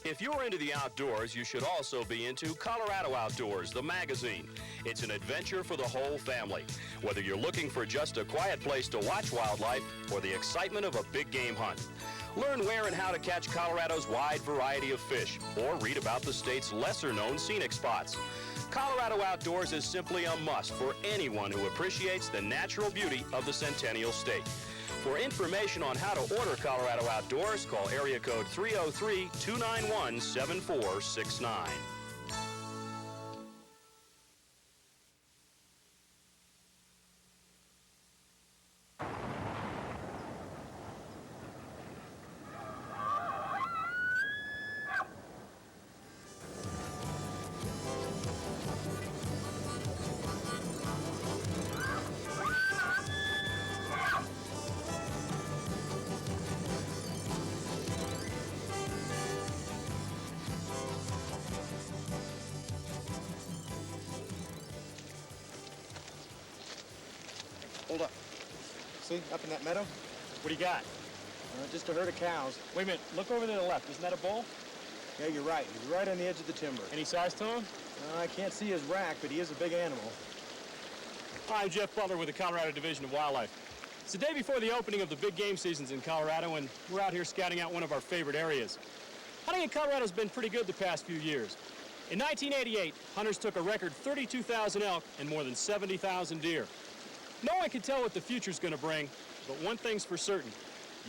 If you're into the outdoors, you should also be into Colorado Outdoors, the magazine. It's an adventure for the whole family. Whether you're looking for just a quiet place to watch wildlife or the excitement of a big game hunt. Learn where and how to catch Colorado's wide variety of fish, or read about the state's lesser-known scenic spots. Colorado Outdoors is simply a must for anyone who appreciates the natural beauty of the Centennial State. For information on how to order Colorado Outdoors, call area code 303-291-7469. Hold up. See, up in that meadow? What do you got? Just a herd of cows. Wait a minute, look over to the left. Isn't that a bull? Yeah, you're right. He's right on the edge of the timber. Any size to him? I can't see his rack, but he is a big animal. Hi, I'm Jeff Butler with the Colorado Division of Wildlife. It's the day before the opening of the big game seasons in Colorado, and we're out here scouting out one of our favorite areas. Hunting in Colorado's been pretty good the past few years. In 1988, hunters took a record 32,000 elk and more than 70,000 deer. No one can tell what the future's going to bring, but one thing's for certain.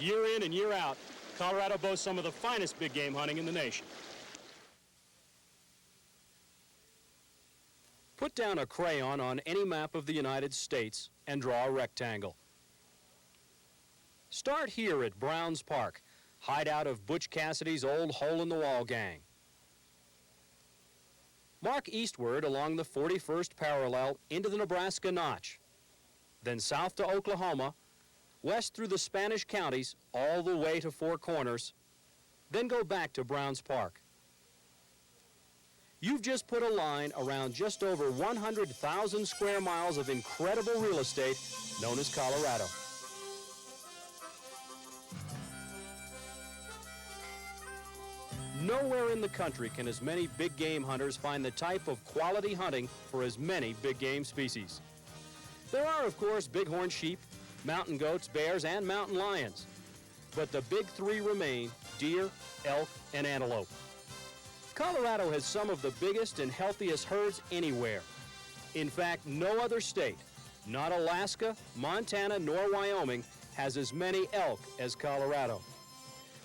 Year in and year out, Colorado boasts some of the finest big game hunting in the nation. Put down a crayon on any map of the United States and draw a rectangle. Start here at Browns Park, hideout of Butch Cassidy's old hole-in-the-wall gang. Mark eastward along the 41st parallel into the Nebraska Notch, then south to Oklahoma, west through the Spanish counties, all the way to Four Corners, then go back to Browns Park. You've just put a line around just over 100,000 square miles of incredible real estate known as Colorado. Nowhere in the country can as many big game hunters find the type of quality hunting for as many big game species. There are, of course, bighorn sheep, mountain goats, bears, and mountain lions. But the big three remain: deer, elk, and antelope. Colorado has some of the biggest and healthiest herds anywhere. In fact, no other state, not Alaska, Montana, nor Wyoming, has as many elk as Colorado.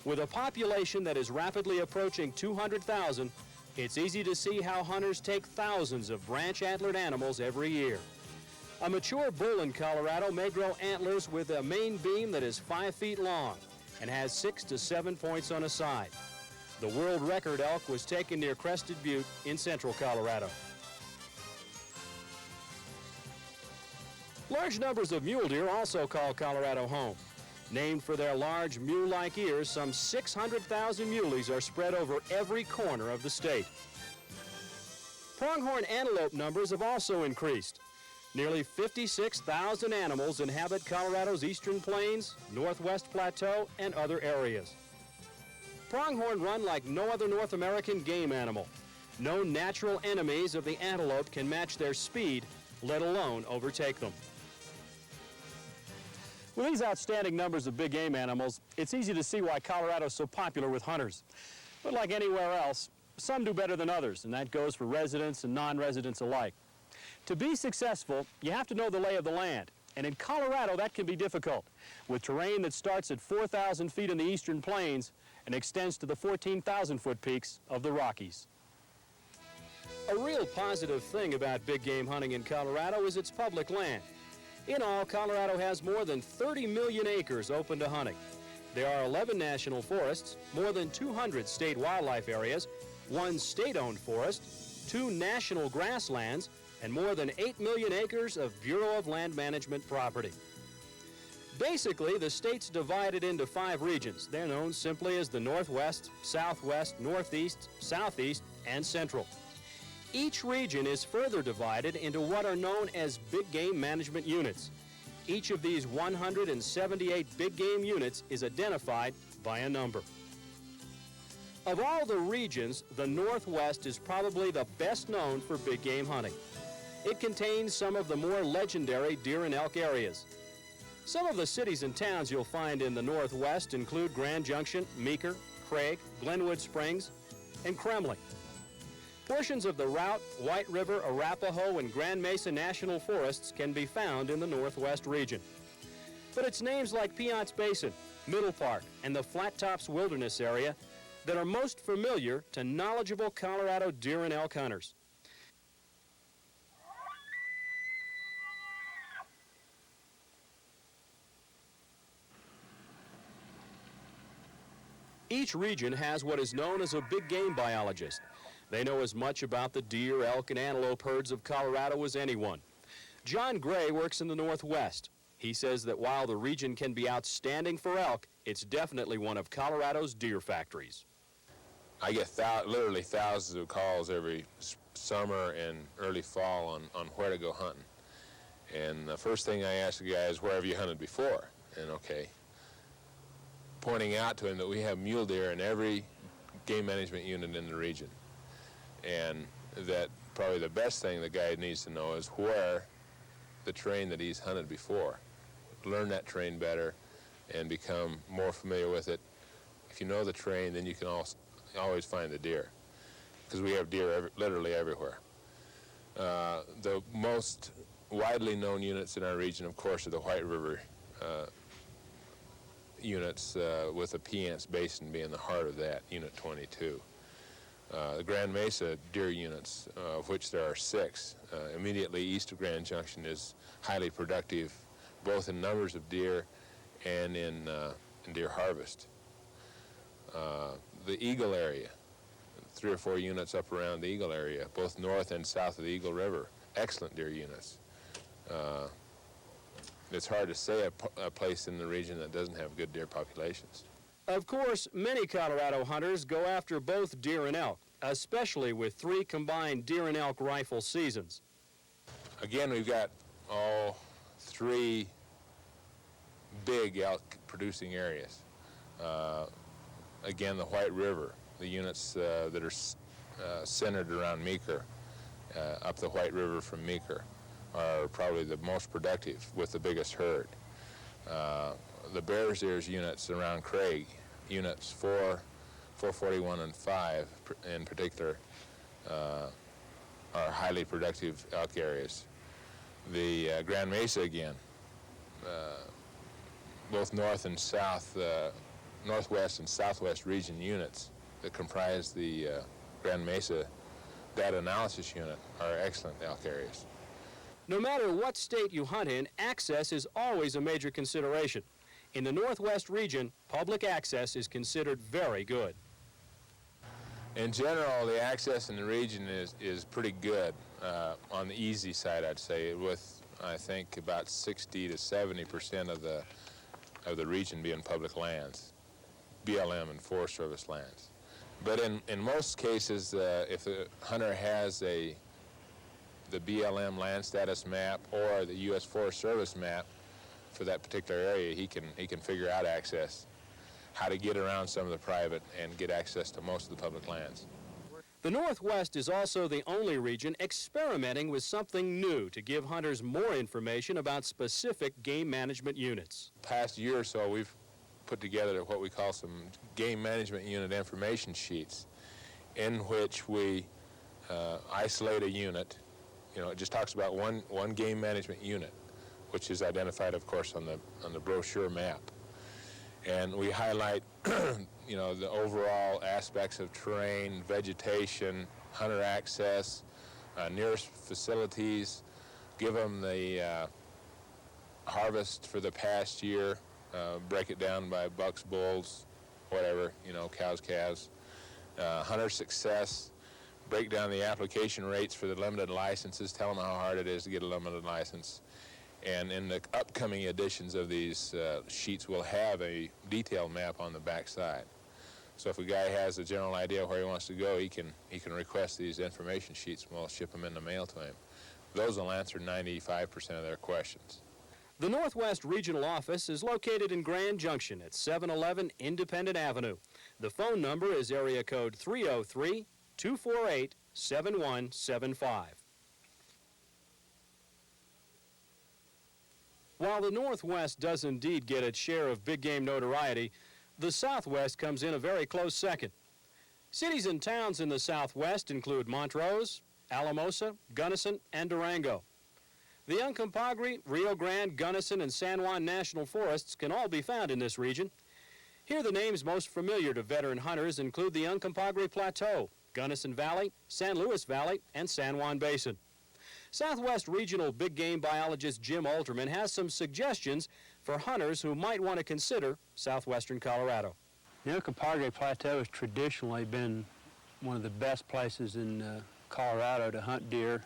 With a population that is rapidly approaching 200,000, it's easy to see how hunters take thousands of branch-antlered animals every year. A mature bull in Colorado may grow antlers with a main beam that is 5 feet long and has 6 to 7 points on a side. The world record elk was taken near Crested Butte in central Colorado. Large numbers of mule deer also call Colorado home. Named for their large mule-like ears, some 600,000 muleys are spread over every corner of the state. Pronghorn antelope numbers have also increased. Nearly 56,000 animals inhabit Colorado's eastern plains, northwest plateau, and other areas. Pronghorn run like no other North American game animal. No natural enemies of the antelope can match their speed, let alone overtake them. With these outstanding numbers of big game animals, it's easy to see why Colorado is so popular with hunters. But like anywhere else, some do better than others, and that goes for residents and non-residents alike. To be successful, you have to know the lay of the land, and in Colorado that can be difficult, with terrain that starts at 4,000 feet in the eastern plains and extends to the 14,000-foot peaks of the Rockies. A real positive thing about big game hunting in Colorado is its public land. In all, Colorado has more than 30 million acres open to hunting. There are 11 national forests, more than 200 state wildlife areas, 1 state-owned forest, 2 national grasslands, and more than 8 million acres of Bureau of Land Management property. Basically, the state's divided into 5 regions. They're known simply as the Northwest, Southwest, Northeast, Southeast, and Central. Each region is further divided into what are known as big game management units. Each of these 178 big game units is identified by a number. Of all the regions, the Northwest is probably the best known for big game hunting. It contains some of the more legendary deer and elk areas. Some of the cities and towns you'll find in the Northwest include Grand Junction, Meeker, Craig, Glenwood Springs, and Kremling. Portions of the Route, White River, Arapahoe, and Grand Mesa National Forests can be found in the Northwest region. But it's names like Piceance Basin, Middle Park, and the Flat Tops Wilderness area that are most familiar to knowledgeable Colorado deer and elk hunters. Each region has what is known as a big game biologist. They know as much about the deer, elk, and antelope herds of Colorado as anyone. John Gray works in the Northwest. He says that while the region can be outstanding for elk, it's definitely one of Colorado's deer factories. I get literally thousands of calls every summer and early fall on where to go hunting. And the first thing I ask the guy is, where have you hunted before? And okay, pointing out to him that we have mule deer in every game management unit in the region. And that probably the best thing the guy needs to know is where the terrain that he's hunted before. Learn that terrain better and become more familiar with it. If you know the terrain, then you can always find the deer, because we have deer literally everywhere. The most widely known units in our region, of course, are the White River units, with the Piceance Basin being the heart of that, Unit 22. The Grand Mesa deer units, of which there are 6, immediately east of Grand Junction, is highly productive, both in numbers of deer and in deer harvest. The Eagle area, 3 or 4 units up around the Eagle area, both north and south of the Eagle River, excellent deer units. It's hard to say a place in the region that doesn't have good deer populations. Of course, many Colorado hunters go after both deer and elk, especially with 3 combined deer and elk rifle seasons. Again, we've got all 3 big elk producing areas. Again, the White River, the units that are centered around Meeker, up the White River from Meeker, are probably the most productive with the biggest herd. The Bears Ears units around Craig, units 4, 441, and 5 in particular, are highly productive elk areas. The Grand Mesa, again, both north and south, northwest and southwest region units that comprise the Grand Mesa data analysis unit are excellent elk areas. No matter what state you hunt in, access is always a major consideration. In the Northwest region, public access is considered very good. In general, the access in the region is pretty good, on the easy side, I'd say, with, I think, about 60 to 70% of the region being public lands, BLM and Forest Service lands. But in most cases, if the hunter has the BLM land status map or the U.S. Forest Service map for that particular area, he can figure out access, how to get around some of the private and get access to most of the public lands. The Northwest is also the only region experimenting with something new to give hunters more information about specific game management units. Past year or so, we've put together what we call some game management unit information sheets, in which we isolate a unit. You know, it just talks about one game management unit, which is identified, of course, on the brochure map. And we highlight, you know, the overall aspects of terrain, vegetation, hunter access, nearest facilities, give them the harvest for the past year, break it down by bucks, bulls, whatever, you know, cows, calves, hunter success, break down the application rates for the limited licenses, tell them how hard it is to get a limited license. And in the upcoming editions of these sheets, we'll have a detailed map on the back side. So if a guy has a general idea where he wants to go, he can request these information sheets and we'll ship them in the mail to him. Those will answer 95% of their questions. The Northwest Regional Office is located in Grand Junction at 711 Independent Avenue. The phone number is area code 303-248-7175. While the Northwest does indeed get its share of big game notoriety, the Southwest comes in a very close second. Cities and towns in the Southwest include Montrose, Alamosa, Gunnison, and Durango. The Uncompahgre, Rio Grande, Gunnison, and San Juan National Forests can all be found in this region. Here the names most familiar to veteran hunters include the Uncompahgre Plateau, Gunnison Valley, San Luis Valley, and San Juan Basin. Southwest Regional big game biologist Jim Alterman has some suggestions for hunters who might want to consider southwestern Colorado. The Uncompahgre Plateau has traditionally been one of the best places in Colorado to hunt deer.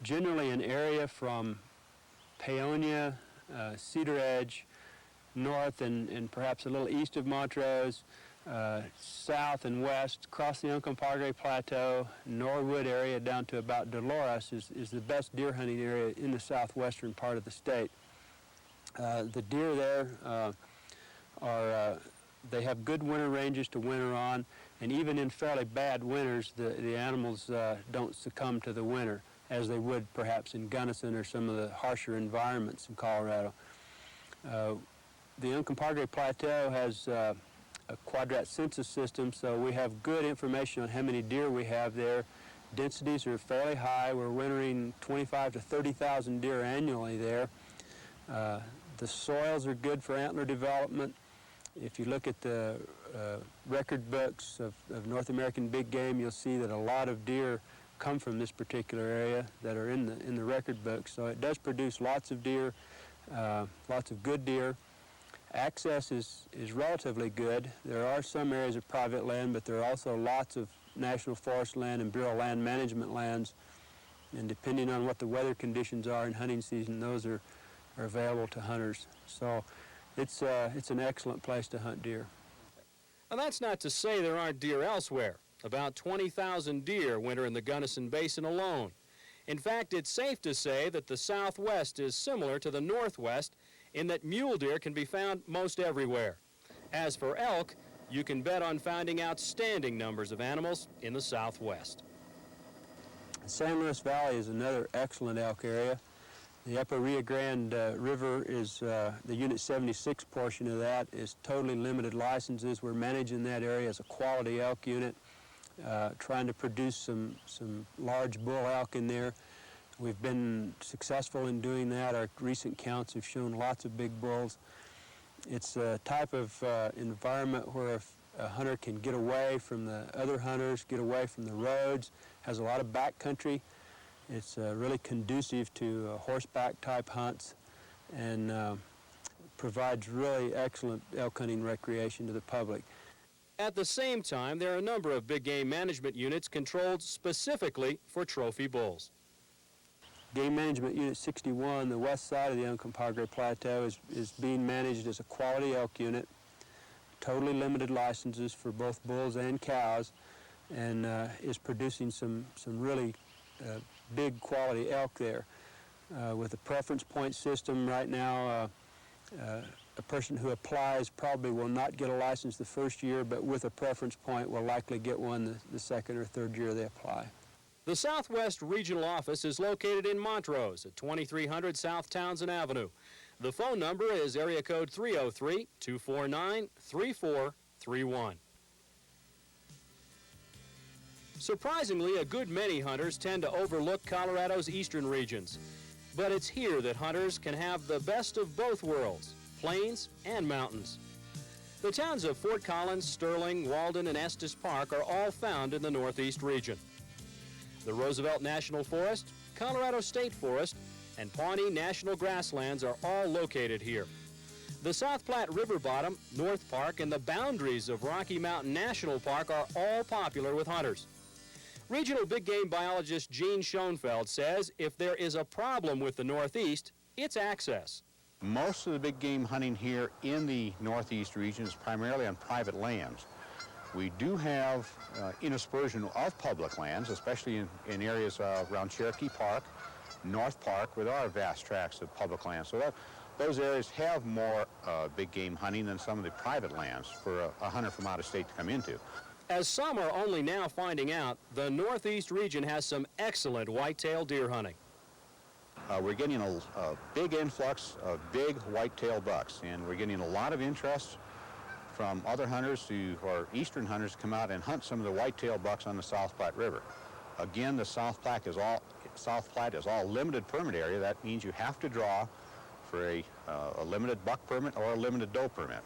Generally an area from Paonia, Cedar Edge, north and perhaps a little east of Montrose, south and west, across the Uncompahgre Plateau, Norwood area down to about Dolores is the best deer hunting area in the southwestern part of the state. The deer there they have good winter ranges to winter on, and even in fairly bad winters, the animals don't succumb to the winter as they would perhaps in Gunnison or some of the harsher environments in Colorado. The Uncompahgre Plateau has a quadrat census system, so we have good information on how many deer we have there. Densities are fairly high. We're wintering 25 to 30,000 deer annually there. The soils are good for antler development. If you look at the record books of North American big game, you'll see that a lot of deer come from this particular area that are in the record books. So it does produce lots of deer, lots of good deer. Access is relatively good. There are some areas of private land, but there are also lots of National Forest land and Bureau Land Management lands. And depending on what the weather conditions are in hunting season, those are available to hunters. So it's an excellent place to hunt deer. Now, that's not to say there aren't deer elsewhere. About 20,000 deer winter in the Gunnison Basin alone. In fact, it's safe to say that the Southwest is similar to the Northwest in that mule deer can be found most everywhere. As for elk, you can bet on finding outstanding numbers of animals in the Southwest. San Luis Valley is another excellent elk area. The upper Rio Grande River is the Unit 76 portion of that is totally limited licenses. We're managing that area as a quality elk unit, trying to produce some large bull elk in there. We've been successful in doing that. Our recent counts have shown lots of big bulls. It's a type of environment where a hunter can get away from the other hunters, get away from the roads, has a lot of backcountry. It's really conducive to horseback type hunts and provides really excellent elk hunting recreation to the public. At the same time, there are a number of big game management units controlled specifically for trophy bulls. Game Management Unit 61, the west side of the Uncompahgre Plateau, is being managed as a quality elk unit, totally limited licenses for both bulls and cows, and is producing some really big quality elk there. With a preference point system right now, a person who applies probably will not get a license the first year, but with a preference point will likely get one the second or third year they apply. The Southwest Regional Office is located in Montrose at 2300 South Townsend Avenue. The phone number is area code 303-249-3431. Surprisingly, a good many hunters tend to overlook Colorado's eastern regions. But it's here that hunters can have the best of both worlds, plains and mountains. The towns of Fort Collins, Sterling, Walden, and Estes Park are all found in the Northeast region. The Roosevelt National Forest, Colorado State Forest, and Pawnee National Grasslands are all located here. The South Platte River Bottom, North Park, and the boundaries of Rocky Mountain National Park are all popular with hunters. Regional big game biologist Gene Schoenfeld says if there is a problem with the Northeast, it's access. Most of the big game hunting here in the Northeast region is primarily on private lands. We do have interspersion of public lands, especially in areas around Cherokee Park, North Park with our vast tracts of public land. So those areas have more big game hunting than some of the private lands for a hunter from out of state to come into. As some are only now finding out, the Northeast region has some excellent whitetail deer hunting. We're getting a big influx of big whitetail bucks, and we're getting a lot of interest from other hunters who are eastern hunters to come out and hunt some of the whitetail bucks on the South Platte River. Again, the South Platte is all limited permit area. That means you have to draw for a limited buck permit or a limited doe permit.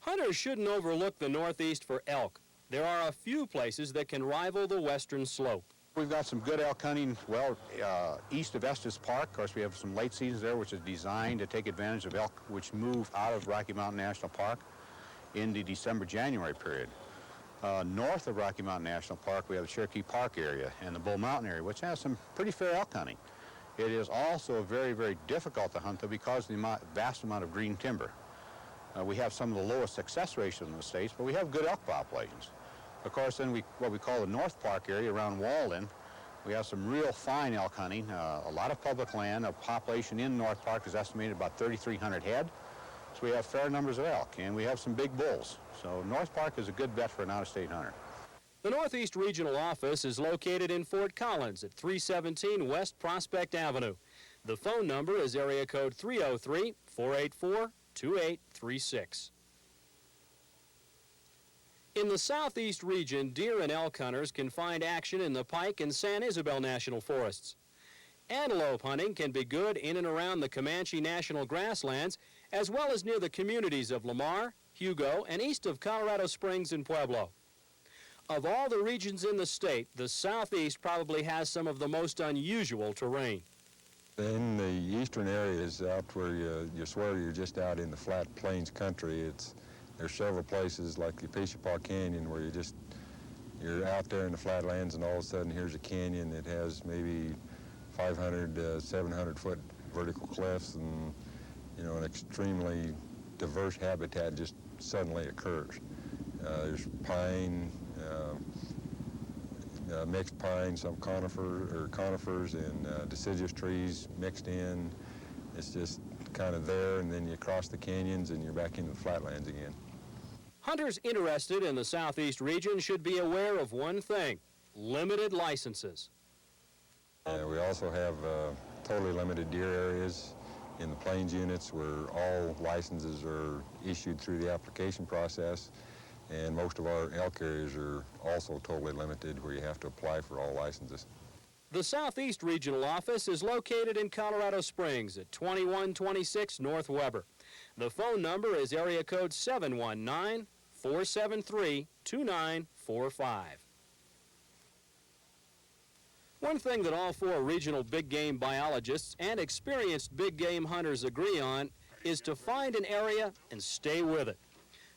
Hunters shouldn't overlook the Northeast for elk. There are a few places that can rival the western slope. We've got some good elk hunting, well, east of Estes Park. Of course, we have some late seasons there, which is designed to take advantage of elk which move out of Rocky Mountain National Park in the December-January period. North of Rocky Mountain National Park, we have the Cherokee Park area and the Bull Mountain area, which has some pretty fair elk hunting. It is also very, very difficult to hunt, though, because of the vast amount of green timber. We have some of the lowest success ratios in the states, but we have good elk populations. Of course, then what we call the North Park area around Walden, we have some real fine elk hunting, a lot of public land. A population in North Park is estimated about 3,300 head. So we have fair numbers of elk, and we have some big bulls. So North Park is a good bet for an out-of-state hunter. The Northeast Regional Office is located in Fort Collins at 317 West Prospect Avenue. The phone number is area code 303-484-2836. In the Southeast region, deer and elk hunters can find action in the Pike and San Isabel National Forests. Antelope hunting can be good in and around the Comanche National Grasslands, as well as near the communities of Lamar, Hugo, and east of Colorado Springs and Pueblo. Of all the regions in the state, the Southeast probably has some of the most unusual terrain. In the eastern areas out where you swear you're just out in the flat plains country, there's several places like the Peishapah Canyon where you're out there in the flatlands and all of a sudden here's a canyon that has maybe 500, 700 foot vertical cliffs, and an extremely diverse habitat just suddenly occurs. There's pine, mixed pine, some conifers and deciduous trees mixed in. It's just kind of there, and then you cross the canyons and you're back into the flatlands again. Hunters interested in the Southeast region should be aware of one thing: limited licenses. We also have totally limited deer areas in the plains units where all licenses are issued through the application process, and most of our elk areas are also totally limited where you have to apply for all licenses. The Southeast Regional Office is located in Colorado Springs at 2126 North Weber. The phone number is area code 719-473-2945. One thing that all four regional big game biologists and experienced big game hunters agree on is to find an area and stay with it.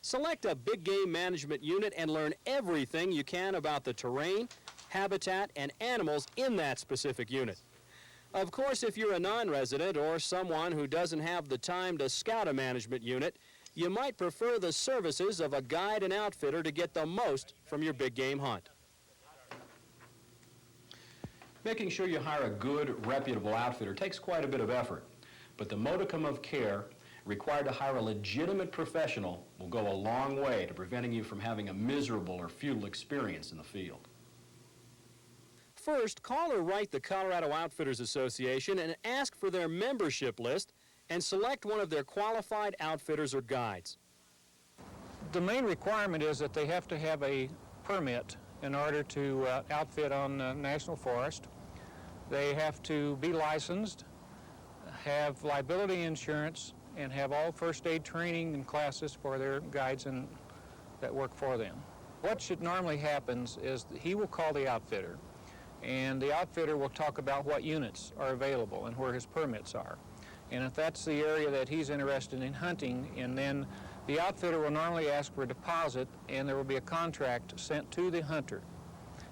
Select a big game management unit and learn everything you can about the terrain, habitat, and animals in that specific unit. Of course, if you're a non-resident or someone who doesn't have the time to scout a management unit, you might prefer the services of a guide and outfitter to get the most from your big game hunt. Making sure you hire a good, reputable outfitter takes quite a bit of effort, but the modicum of care required to hire a legitimate professional will go a long way to preventing you from having a miserable or futile experience in the field. First, call or write the Colorado Outfitters Association and ask for their membership list and select one of their qualified outfitters or guides. The main requirement is that they have to have a permit in order to outfit on National Forest. They have to be licensed, have liability insurance, and have all first aid training and classes for their guides that work for them. What should normally happen is that he will call the outfitter, and the outfitter will talk about what units are available and where his permits are. And if that's the area that he's interested in hunting, and then the outfitter will normally ask for a deposit, and there will be a contract sent to the hunter.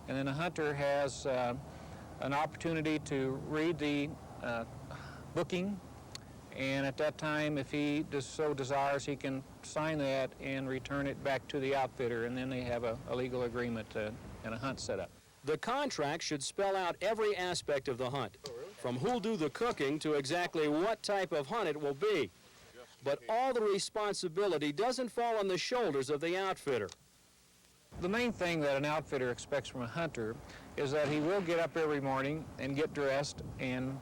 And then the hunter has an opportunity to read the booking, and at that time, if he so desires, he can sign that and return it back to the outfitter, and then they have a legal agreement and a hunt set up. The contract should spell out every aspect of the hunt. from who'll do the cooking to exactly what type of hunt it will be. But all the responsibility doesn't fall on the shoulders of the outfitter. The main thing that an outfitter expects from a hunter is that he will get up every morning and get dressed and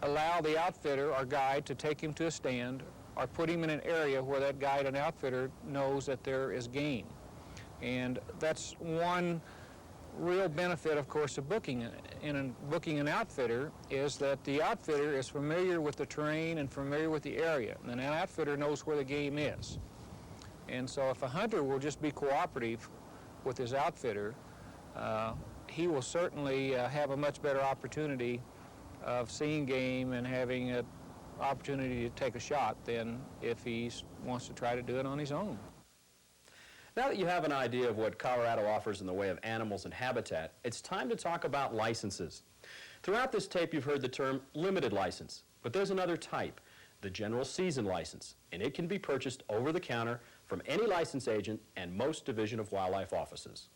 allow the outfitter or guide to take him to a stand or put him in an area where that guide and outfitter knows that there is game. And that's one real benefit, of course, of booking an outfitter is that the outfitter is familiar with the terrain and familiar with the area, and an outfitter knows where the game is. And so if a hunter will just be cooperative with his outfitter, he will certainly have a much better opportunity of seeing game and having an opportunity to take a shot than if he wants to try to do it on his own. Now that you have an idea of what Colorado offers in the way of animals and habitat, it's time to talk about licenses. Throughout this tape, you've heard the term limited license, but there's another type, the general season license, and it can be purchased over the counter from any license agent and most Division of Wildlife offices.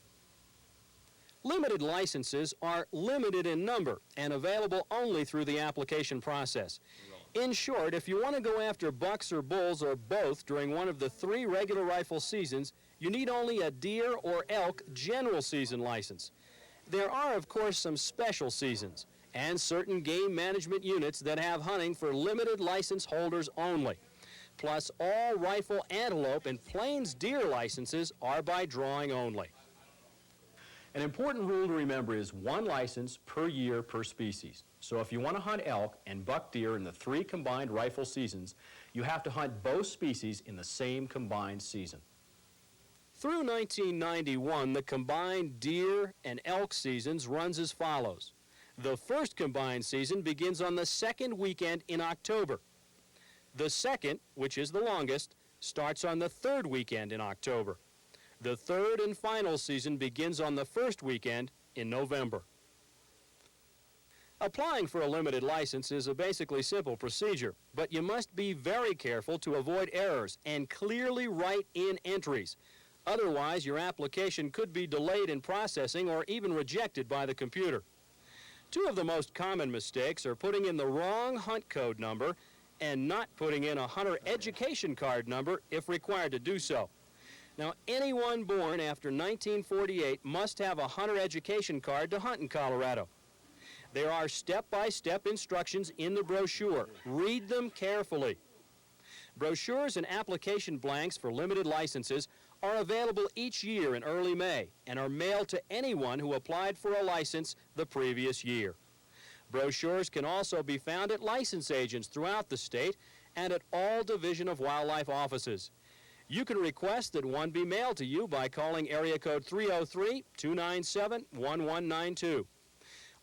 Limited licenses are limited in number and available only through the application process. In short, if you want to go after bucks or bulls or both during one of the 3 regular rifle seasons, you need only a deer or elk general season license. There are, of course, some special seasons and certain game management units that have hunting for limited license holders only. Plus, all rifle antelope and plains deer licenses are by drawing only. An important rule to remember is 1 license per year per species. So if you want to hunt elk and buck deer in the 3 combined rifle seasons, you have to hunt both species in the same combined season. Through 1991, the combined deer and elk seasons runs as follows. The first combined season begins on the 2nd weekend in October. The second, which is the longest, starts on the 3rd weekend in October. The 3rd and final season begins on the 1st weekend in November. Applying for a limited license is a basically simple procedure, but you must be very careful to avoid errors and clearly write in entries. Otherwise, your application could be delayed in processing or even rejected by the computer. 2 of the most common mistakes are putting in the wrong hunt code number and not putting in a hunter education card number if required to do so. Now, anyone born after 1948 must have a hunter education card to hunt in Colorado. There are step-by-step instructions in the brochure. Read them carefully. Brochures and application blanks for limited licenses are available each year in early May and are mailed to anyone who applied for a license the previous year. Brochures can also be found at license agents throughout the state and at all Division of Wildlife offices. You can request that one be mailed to you by calling area code 303-297-1192.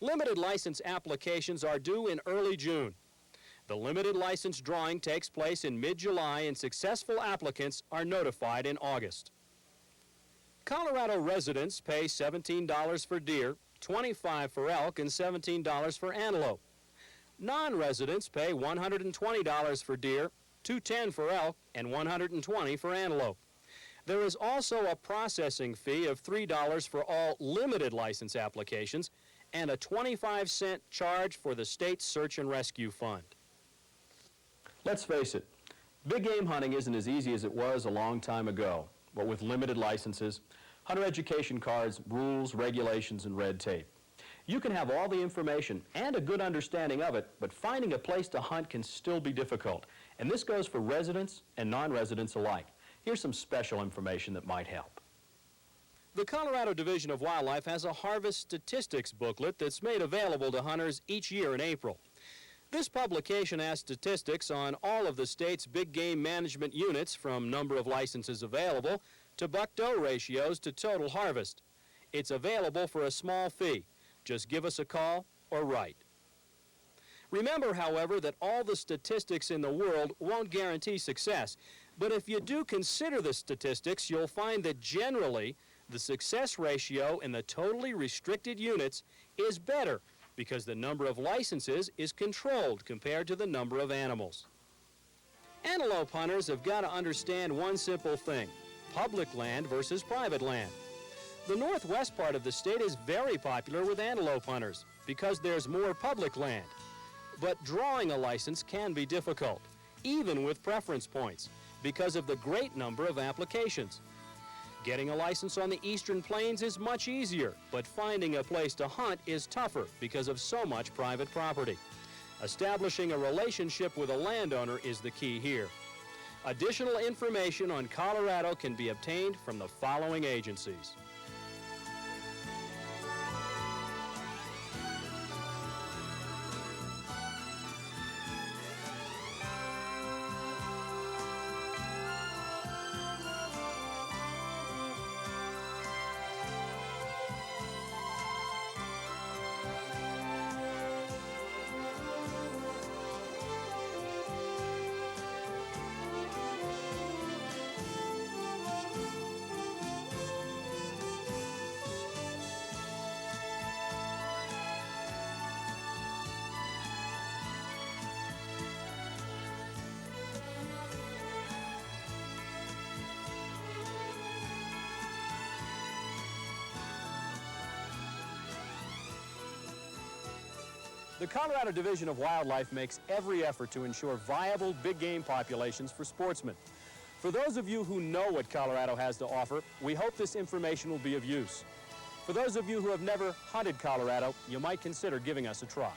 Limited license applications are due in early June. The limited license drawing takes place in mid-July and successful applicants are notified in August. Colorado residents pay $17 for deer, $25 for elk, and $17 for antelope. Non-residents pay $120 for deer, $210 for elk, and $120 for antelope. There is also a processing fee of $3 for all limited license applications and a 25-cent charge for the state search and rescue fund. Let's face it, big game hunting isn't as easy as it was a long time ago, but with limited licenses, hunter education cards, rules, regulations, and red tape. You can have all the information and a good understanding of it, but finding a place to hunt can still be difficult. And this goes for residents and non-residents alike. Here's some special information that might help. The Colorado Division of Wildlife has a harvest statistics booklet that's made available to hunters each year in April. This publication has statistics on all of the state's big game management units, from number of licenses available to buck-doe ratios to total harvest. It's available for a small fee. Just give us a call or write. Remember, however, that all the statistics in the world won't guarantee success. But if you do consider the statistics, you'll find that generally the success ratio in the totally restricted units is better because the number of licenses is controlled compared to the number of animals. Antelope hunters have got to understand one simple thing: public land versus private land. The northwest part of the state is very popular with antelope hunters because there's more public land. But drawing a license can be difficult, even with preference points, because of the great number of applications. Getting a license on the Eastern Plains is much easier, but finding a place to hunt is tougher because of so much private property. Establishing a relationship with a landowner is the key here. Additional information on Colorado can be obtained from the following agencies. The Colorado Division of Wildlife makes every effort to ensure viable big game populations for sportsmen. For those of you who know what Colorado has to offer, we hope this information will be of use. For those of you who have never hunted Colorado, you might consider giving us a try.